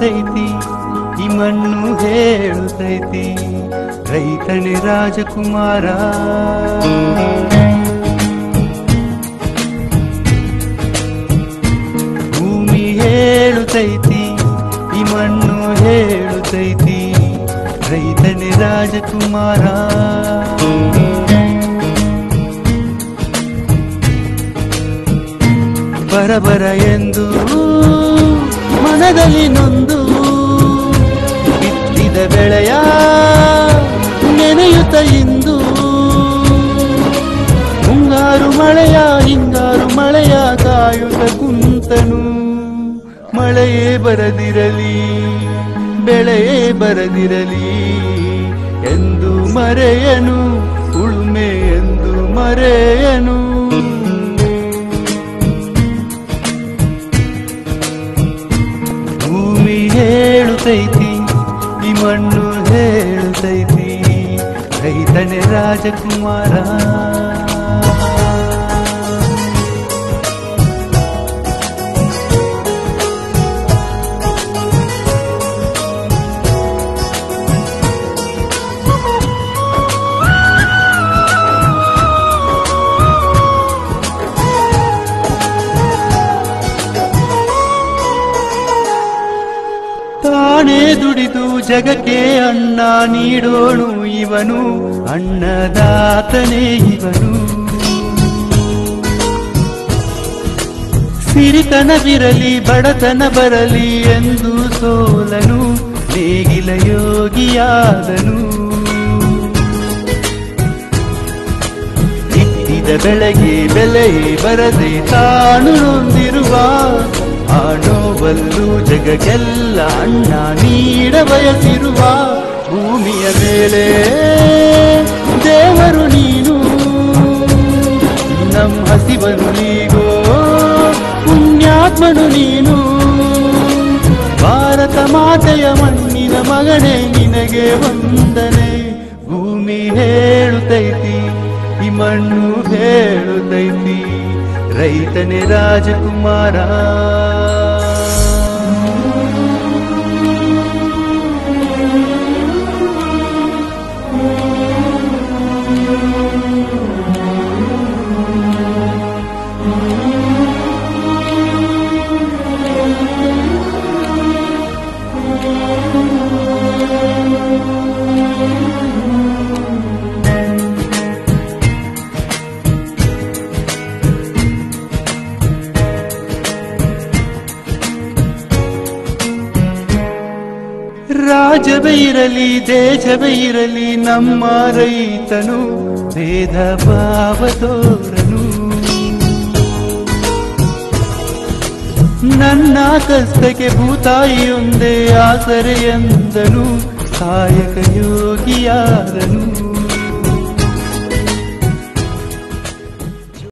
ಹೇಳುತ್ತೈತಿ ಈ ಮಣ್ಣು ಹೇಳುತ್ತೈತಿ ರೈತನೇ ರಾಜಕುಮಾರ. ಭೂಮಿ ಹೇಳುತ್ತೈತಿ ಈ ಮಣ್ಣು ಹೇಳುತ್ತೈತಿ ರೈತನೇ ರಾಜಕುಮಾರ. ಬರಬರ ಎಂದು ಮನದಲ್ಲಿ ನೊಂದು ಬಿತ್ತಿದ ಬೆಳೆಯ ನೆನೆಯುತ್ತ ಇಂದು ಮುಂಗಾರು ಮಳೆಯ ಹಿಂಗಾರು ಮಳೆಯ ಕಾಯುತ್ತ ಕುಂತನು. ಮಳೆಯೇ ಬರದಿರಲಿ ಬೆಳೆಯೇ ಬರದಿರಲಿ ಎಂದು ಮರೆಯನು ಉಳುಮೆ ಎಂದು ಮರೆಯನು. ಭೂಮಿ ಹೇಳುತ್ತೈತಿ ಈ ಮಣ್ಣು ಹೇಳುತ್ತೈತಿ ರೈತನೇ ರಾಜಕುಮಾರ. ತಾನೇ ದುಡಿದು ಜಗಕ್ಕೆ ಅನ್ನ ನೀಡೋಣು ಇವನು ಅನ್ನದಾತನೇ ಇವನು. ಸಿರಿತನವಿರಲಿ ಬಡತನ ಬರಲಿ ಎಂದು ಸೋಲನು ನೇಗಿಲ ಯೋಗಿಯಾದನು. ಬಿತ್ತಿದ ಬೆಳೆಗೆ ಬೆಲೆಯೇ ಬರದೆ ತಾನು ನೊಂದಿರುವ ಆ ನೋವಲ್ಲೂ ಜಗಕ್ಕೆಲ್ಲ ಅನ್ನ ನೀಡ ಬಯಸಿರುವ ಭೂಮಿಯ ಮೇಲೆ ದೇವರು ನೀನು ನಮ್ಮ ಹಸಿವನು ನೀಗೋ ಪುಣ್ಯಾತ್ಮನು ನೀನು. ಭಾರತ ಮಾತೆಯ ಮಣ್ಣಿನ ಮಗನೇ ನಿನಗೆ ವಂದನೆ. ಭೂಮಿ ಹೇಳುತ್ತೈತಿ ಈ ಮಣ್ಣು ಹೇಳುತ್ತೈತಿ ರೈತನೇ ರಾಜಕುಮಾರ. ರಾಜವೇ ಇರಲಿ ದೇಶವೇ ಇರಲಿ ನಮ್ಮ ರೈತನು ಭೇದ ಭಾವ ತೋರನು. ನನ್ನ ಕಷ್ಟಕ್ಕೆ ಭೂತಾಯಿಯೊಂದೇ ಆಸರೆ ಎಂದನು ಕಾಯಕ ಯೋಗಿಯಾದನು.